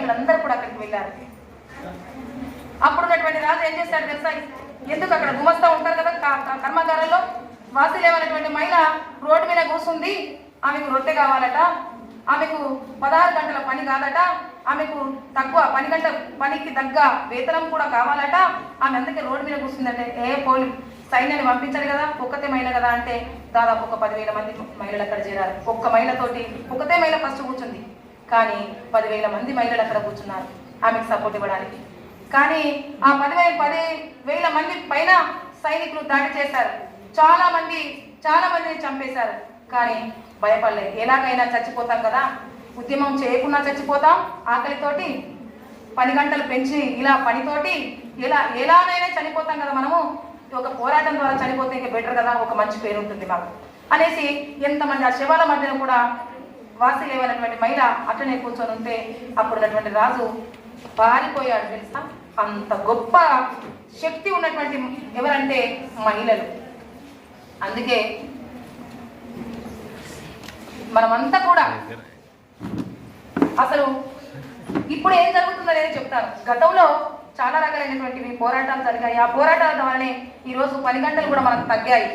మహిళలందరూ కూడా అక్కడికి వెళ్ళారు. అప్పుడున్నటువంటి రాజు ఏం చేశాడు తెలుసా? ఎందుకు అక్కడ గుమస్తా ఉంటారు కదా కర్మాగారంలో, వాసిలేవనేటువంటి మహిళ రోడ్డు మీద కూర్చుంది, ఆమెకు రొట్టె కావాలట, ఆమెకు 16 గంటల పని కాదట, ఆమెకు తక్కువ పనికి తగ్గ వేతనం కూడా కావాలట, ఆమె అందుకే రోడ్డు మీద కూర్చుందంటే సైన్యాన్ని పంపించాలి కదా, ఒక్కతే మహిళ కదా అంటే దాదాపు ఒక 10,000 మంది మహిళలు అక్కడ చేరారు. ఒక్క మహిళతోటి ఒకతే మహిళ ఫస్ట్ కూర్చుంది, కానీ 10,000 మంది మహిళలు అక్కడ కూర్చున్నారు ఆమెకు సపోర్ట్ ఇవ్వడానికి. కానీ ఆ 10,000 మంది పైన సైనికులు దాడి చేశారు, చాలా మందిని చంపేశారు. కానీ భయపడలేదు. ఎలాగైనా చచ్చిపోతాం కదా, ఉద్యమం చేయకుండా చచ్చిపోతాం, ఆకలితోటి 10 గంటలు పెంచి ఇలా పనితోటి ఎలాగైనా చనిపోతాం కదా, మనము ఒక పోరాటం ద్వారా చనిపోతే ఇంకా బెటర్ కదా, ఒక మంచి పేరు ఉంటుంది మాకు అనేసి ఎంతమంది ఆ శవాల మధ్యన కూడా వాసిలేవనటువంటి మహిళ అట్లనే కూర్చొని ఉంటే అప్పుడున్నటువంటి రాజు పారిపోయాడు తెలుసా. అంత గొప్ప శక్తి ఉన్నటువంటి ఎవరంటే మహిళలు. అందుకే మనమంతా కూడా అసలు ఇప్పుడు ఏం జరుగుతుందనేది చెప్తాను. గతంలో చాలా రకాలైనటువంటి పోరాటాలు జరిగాయి. ఆ పోరాటాల ద్వారానే ఈరోజు 10 గంటలు కూడా మనకు తగ్గాయి.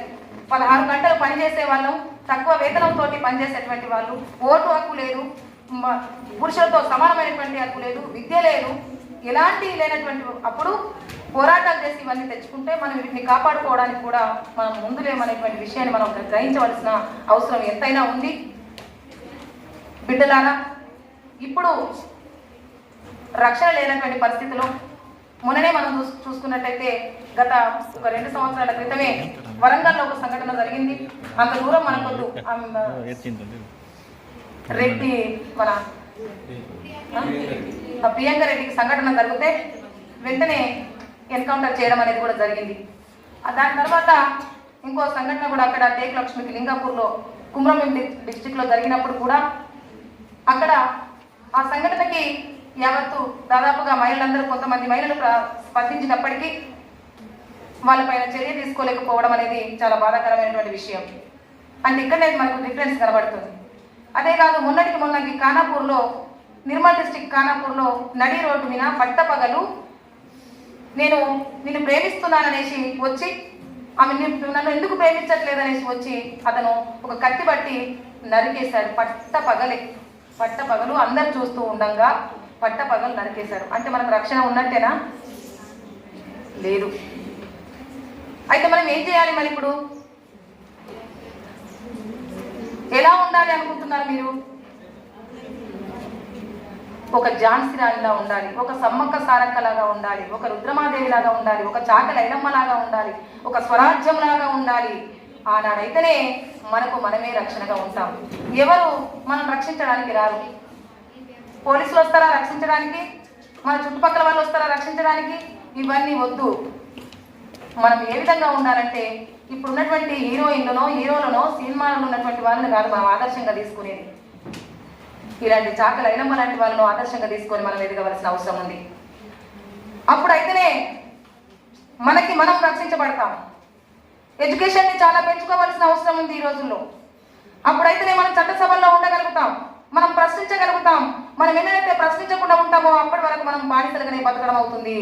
16 గంటలు పనిచేసే వాళ్ళం, తక్కువ వేతనంతో పనిచేసేటువంటి వాళ్ళు, ఓటు హక్కు లేదు, పురుషులతో సమానమైనటువంటి హక్కు లేదు, విద్య లేదు, ఎలాంటి లేనటువంటి అప్పుడు పోరాటాలు చేసి ఇవన్నీ తెచ్చుకుంటే మనం వీటిని కాపాడుకోవడానికి కూడా మనం ముందులేమనేటువంటి విషయాన్ని మనం గ్రహించవలసిన అవసరం ఎంతైనా ఉంది. బిడ్డలారా, ఇప్పుడు రక్షణ లేనటువంటి పరిస్థితిలో మొన్ననే మనం చూసుకున్నట్టయితే గత ఒక 2 సంవత్సరాల క్రితమే వరంగల్లో ఒక సంఘటన జరిగింది. అంత దూరం మనకొద్దు, రెడ్డి మన ప్రియాంక రెడ్డికి సంఘటన జరిగితే వెంటనే ఎన్కౌంటర్ చేయడం అనేది కూడా జరిగింది. దాని తర్వాత ఇంకో సంఘటన కూడా అక్కడ టేక్ లక్ష్మికి లింగాపూర్లో కుమ్రంభీం డిస్టిక్లో జరిగినప్పుడు కూడా అక్కడ ఆ సంఘటనకి యావత్తు దాదాపుగా మహిళలందరూ కొంతమంది మహిళలు స్పందించినప్పటికీ వాళ్ళపైన చర్య తీసుకోలేకపోవడం అనేది చాలా బాధాకరమైనటువంటి విషయం. అంటే ఇక్కడనే మనకు డిఫరెన్స్ కనబడుతుంది. అదే కాదు, మొన్నటికి ఖానాపూర్లో, నిర్మల్ డిస్టిక్ ఖానాపూర్లో నడి రోడ్డు మీద పట్టపగలు నిన్ను ప్రేమిస్తున్నాననేసి వచ్చి, ఆమె నన్ను ఎందుకు ప్రేమించట్లేదనేసి వచ్చి అతను ఒక కత్తి బట్టి నరికేశాడు. పట్టపగలు అందరు చూస్తూ ఉండగా పట్టపగలు నరికేశాడు. అంటే మనకు రక్షణ ఉన్నట్టేనా? లేదు. అయితే మనం ఏం చేయాలి మరి? ఇప్పుడు ఎలా ఉండాలి అనుకుంటున్నారు మీరు? ఒక ఝాన్సీ రాణిలా ఉండాలి, ఒక సమ్మక్క సారక్క లాగా ఉండాలి, ఒక రుద్రమాదేవి లాగా ఉండాలి, ఒక చాకలి ఐలమ్మ లాగా ఉండాలి, ఒక స్వరాజ్యం లాగా ఉండాలి. ఆనాడైతేనే మనకు మనమే రక్షణగా ఉంటాం. ఎవరు మనం రక్షించడానికి రారు. పోలీసులు వస్తారా రక్షించడానికి? మన చుట్టుపక్కల వాళ్ళు వస్తారా రక్షించడానికి? ఇవన్నీ వద్దు. మనం ఏ విధంగా ఉండాలంటే ఇప్పుడు ఉన్నటువంటి హీరోలనో సినిమాలలో ఉన్నటువంటి వాళ్ళని కాదు మనం ఆదర్శంగా తీసుకునేది. ఇలాంటి చాకలి ఐలమ్మ లాంటి వాళ్ళను ఆదర్శంగా తీసుకొని మనం ఎదగవలసిన అవసరం ఉంది. అప్పుడైతేనే మనకి మనం రక్షించబడతాం. ఎడ్యుకేషన్ని చాలా పెంచుకోవాల్సిన అవసరం ఉంది ఈ రోజుల్లో. అప్పుడైతేనే మనం చట్టసభల్లో ఉండగలుగుతాం, మనం ప్రశ్నించగలుగుతాం. మనం ఏమైతే ప్రశ్నించకుండా ఉంటామో అప్పటి వరకు మనం బానిసలుగానే బతకడం అవుతుంది.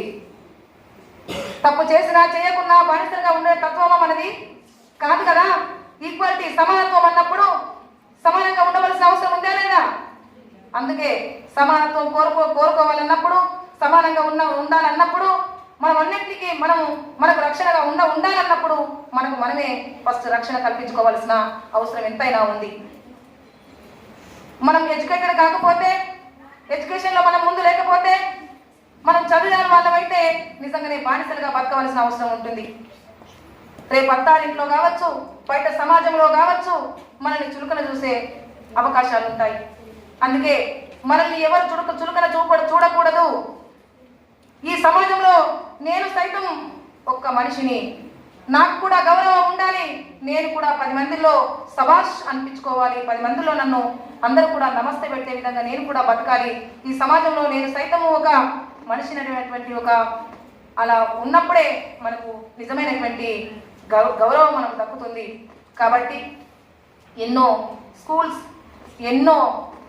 తప్పు చేసినా చేయకున్నా బానిసలుగా ఉండే తత్వమా మనది కాదు కదా. ఈక్వాలిటీ, సమానత్వం అన్నప్పుడు సమానంగా ఉండవలసిన అవసరం ఉందా లేదా? అందుకే సమానత్వం కోరుకోవాలన్నప్పుడు, సమానంగా ఉండాలన్నప్పుడు, మనం అన్నింటికి మనకు రక్షణగా ఉండాలన్నప్పుడు మనకు మనమే ఫస్ట్ రక్షణ కల్పించుకోవాల్సిన అవసరం ఎంతైనా ఉంది. మనం ఎడ్యుకేటెడ్ కాకపోతే, ఎడ్యుకేషన్లో మనం ముందు లేకపోతే, మనం చదివిన వాళ్ళమైతే నిజంగానే బానిసలుగా బతకవలసిన అవసరం ఉంటుంది. రేపు అత్తారింట్లో కావచ్చు, బయట సమాజంలో కావచ్చు, మనల్ని చులకన చూసే అవకాశాలు ఉంటాయి. అందుకే మనల్ని ఎవరు చులకన చూడకూడదు. ఈ సమాజంలో నేను సైతం ఒక్క మనిషిని, నాకు కూడా గౌరవం ఉండాలి, నేను కూడా 10 మందిలో సబాష్ అనిపించుకోవాలి, 10 మందిలో నన్ను అందరూ కూడా నమస్తే పెట్టే విధంగా నేను కూడా బతకాలి. ఈ సమాజంలో నేను సైతం ఒక మనిషినటువంటి ఒక అలా ఉన్నప్పుడే మనకు నిజమైనటువంటి గౌరవం మనకు దక్కుతుంది. కాబట్టి ఎన్నో స్కూల్స్, ఎన్నో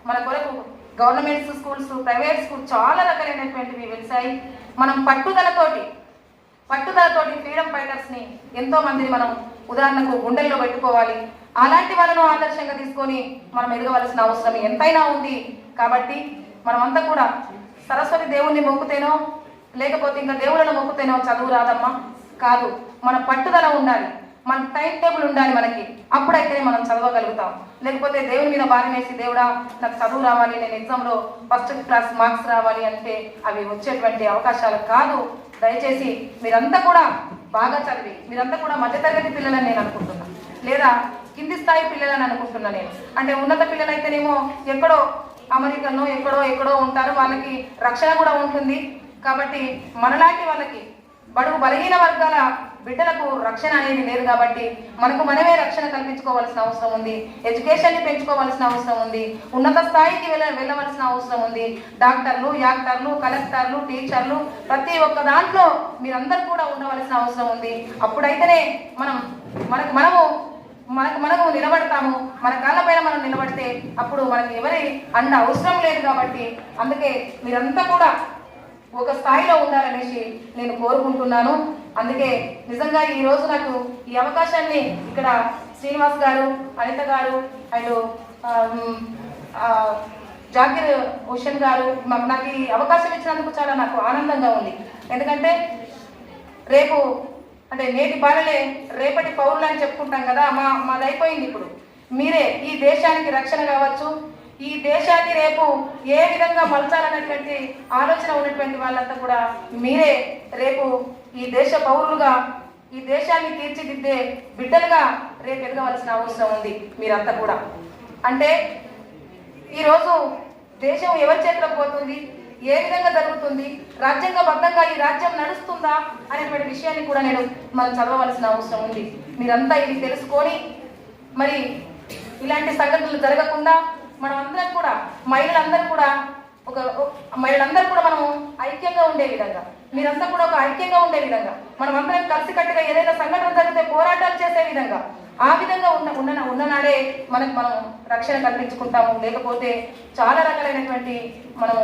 మన కొరకు గవర్నమెంట్ స్కూల్స్, ప్రైవేట్ స్కూల్ చాలా రకాలైనటువంటివి వెలిసాయి. మనం పట్టుదలతోటి ఫ్రీడమ్ ఫైటర్స్ని ఎంతో మందిని మనం ఉదాహరణకు గుండెల్లో పెట్టుకోవాలి. అలాంటి వాళ్ళను ఆదర్శంగా తీసుకొని మనం ఎదగవలసిన అవసరం ఎంతైనా ఉంది. కాబట్టి మనమంతా కూడా సరస్వతి దేవుణ్ణి మొక్కుతేనో లేకపోతే ఇంకా దేవుళ్ళను మొక్కుతేనో చదువు రాదమ్మా, కాదు. మన పట్టుదల ఉండాలి, మన టైం టేబుల్ ఉండాలి మనకి. అప్పుడైతేనే మనం చదవగలుగుతాం. లేకపోతే దేవుని మీద భారం వేసి దేవుడా నాకు చదువు రావాలి, నేను ఎగ్జామ్లో ఫస్ట్ క్లాస్ మార్క్స్ రావాలి అంటే అవి వచ్చేటువంటి అవకాశాలు కాదు. దయచేసి మీరంతా కూడా బాగా చదివి, మీరంతా కూడా మధ్యతరగతి పిల్లలని నేను అనుకుంటున్నాను, లేదా కింది స్థాయి పిల్లలని అనుకుంటున్నాను నేను. అంటే ఉన్నత పిల్లలైతేనేమో ఎక్కడో అమెరికాలో ఎక్కడో ఉంటారు, వాళ్ళకి రక్షణ కూడా ఉంటుంది. కాబట్టి మనలాంటి వాళ్ళకి బడుగు బలహీన వర్గాల బిడ్డలకు రక్షణ అనేది లేదు. కాబట్టి మనకు మనమే రక్షణ కల్పించుకోవాల్సిన అవసరం ఉంది. ఎడ్యుకేషన్ని పెంచుకోవాల్సిన అవసరం ఉంది. ఉన్నత స్థాయికి వెళ్ళవలసిన అవసరం ఉంది. డాక్టర్లు, యాక్టర్లు, కలెక్టర్లు, టీచర్లు ప్రతి ఒక్క దాంట్లో మీరందరూ కూడా ఉండవలసిన అవసరం ఉంది. అప్పుడైతేనే మనము నిలబడతాము. మన కాళ్ళపైన మనం నిలబడితే అప్పుడు మనకి ఎవరి అండ అవసరం లేదు. కాబట్టి అందుకే మీరంతా కూడా ఒక స్థాయిలో ఉండాలనేసి నేను కోరుకుంటున్నాను. అందుకే నిజంగా ఈరోజు నాకు ఈ అవకాశాన్ని ఇక్కడ శ్రీనివాస్ గారు, అనిత గారు అండ్ జాకిర్ హుషన్ గారు నాకు ఈ అవకాశం ఇచ్చినందుకు చాలా నాకు ఆనందంగా ఉంది. ఎందుకంటే రేపు అంటే నేటి బాలలే రేపటి పౌరులు అని చెప్పుకుంటాం కదా, మాది అయిపోయింది. ఇప్పుడు మీరే ఈ దేశానికి రక్షణ కావచ్చు, ఈ దేశాన్ని రేపు ఏ విధంగా మలచాలనేటువంటి ఆలోచన ఉన్నటువంటి వాళ్ళంతా కూడా మీరే రేపు ఈ దేశ పౌరులుగా ఈ దేశాన్ని తీర్చిదిద్దే బిడ్డలుగా రేపు ఎదగవలసిన అవసరం ఉంది మీరంతా కూడా. అంటే ఈరోజు దేశం ఎవరి చేతిలోకి పోతుంది, ఏ విధంగా జరుగుతుంది, రాజ్యాంగబద్ధంగా ఈ రాజ్యం నడుస్తుందా అనేటువంటి విషయాన్ని కూడా మనం చదవవలసిన అవసరం ఉంది. మీరంతా ఇది తెలుసుకొని మరి ఇలాంటి సంఘటనలు జరగకుండా మనం అందరం కూడా మహిళలందరూ కూడా మనం ఐక్యంగా ఉండే విధంగా, మీరంతా కూడా ఒక ఐక్యంగా ఉండే విధంగా, మనం అందరం కలిసికట్టుగా ఏదైనా సంఘటన జరిగితే పోరాటాలు చేసే విధంగా, ఆ విధంగా ఉన్ననాడే మనం రక్షణ కల్పించుకుంటాము. లేకపోతే చాలా రకాలైనటువంటి మనం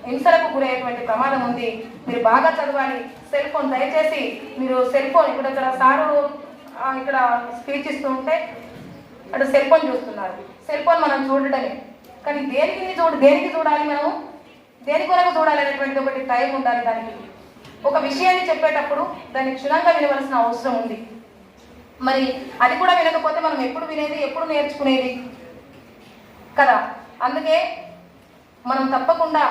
హింసలకు గురయ్యేటువంటి ప్రమాదం ఉంది. మీరు బాగా చదవాలి. సెల్ ఫోన్ దయచేసి మీరు సెల్ ఫోన్ ఇక్కడ సారు ఇక్కడ స్పీచ్ ఇస్తూ ఉంటే అటు సెల్ ఫోన్ చూస్తున్నారు. సెల్ ఫోన్ మనం చూడటమే, కానీ దేనికి చూడాలి, మనము దేని కొరకు చూడాలి అనేటువంటిది ఒకటి టైం ఉండాలి. దానికి ఒక విషయాన్ని చెప్పేటప్పుడు దాన్ని క్షుణ్ణంగా వినవలసిన అవసరం ఉంది. మరి అది కూడా వినకపోతే మనం ఎప్పుడు వినేది, ఎప్పుడు నేర్చుకునేది కదా. అందుకే మనం తప్పకుండా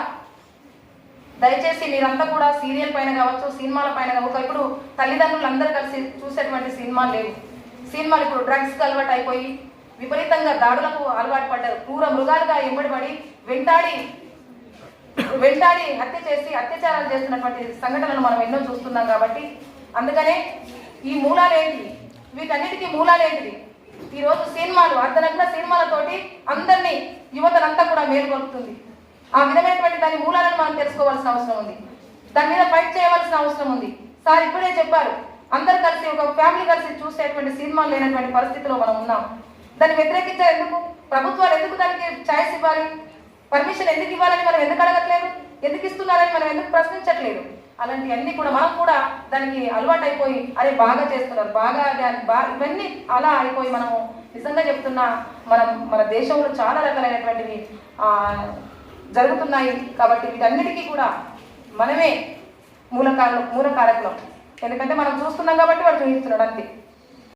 దయచేసి మీరంతా కూడా సీరియల్ పైన కావచ్చు, సినిమాల పైన కావచ్చు, ఇప్పుడు తల్లిదండ్రులు అందరూ కలిసి చూసేటువంటి సినిమాలు లేవు. సినిమాలు ఇప్పుడు డ్రగ్స్కి అలవాటు అయిపోయి విపరీతంగా దాడులకు అలవాటు పడ్డారు. క్రూర మృగాలుగా ఎంబడిపడి వెంటాడి హత్య చేసి అత్యాచారాలు చేస్తున్నటువంటి సంఘటనలు మనం ఎన్నో చూస్తున్నాం. కాబట్టి అందుకనే ఈ మూలాలేంటి, వీటన్నిటికీ మూలాలేంటిది. ఈరోజు సినిమాలు, అర్ధనగ్న సినిమాలతోటి అందరినీ యువతనంతా కూడా మేలుకొల్పుతుంది. ఆ విధమైనటువంటి దాని మూలాలను మనం తెలుసుకోవాల్సిన అవసరం ఉంది. దాని మీద ఫైట్ చేయవలసిన అవసరం ఉంది. సార్ ఇప్పుడే చెప్పారు, అందరు కలిసి ఒక ఫ్యామిలీ కలిసి చూసేటువంటి సినిమాలు లేనటువంటి పరిస్థితిలో మనం ఉన్నాం. దాన్ని వ్యతిరేకించారు ఎందుకు? ప్రభుత్వాలు ఎందుకు దానికి ఛాయిస్ ఇవ్వాలి, పర్మిషన్ ఎందుకు ఇవ్వాలని మనం ఎందుకు అడగట్లేదు, ఎందుకు ఇస్తున్నారని మనం ఎందుకు ప్రశ్నించట్లేదు? అలాంటివన్నీ కూడా మనం కూడా దానికి అలవాటు అయిపోయి అరే బాగా చేస్తున్నారు, ఇవన్నీ అలా అయిపోయి మనము నిజంగా చెప్తున్నా మన దేశంలో చాలా రకాలైనటువంటివి జరుగుతున్నాయి. కాబట్టి వీటన్నిటికీ కూడా మనమే మూలకారకులం. ఎందుకంటే మనం చూస్తున్నాం కాబట్టి వాడు చూపిస్తున్నాడు అంతే.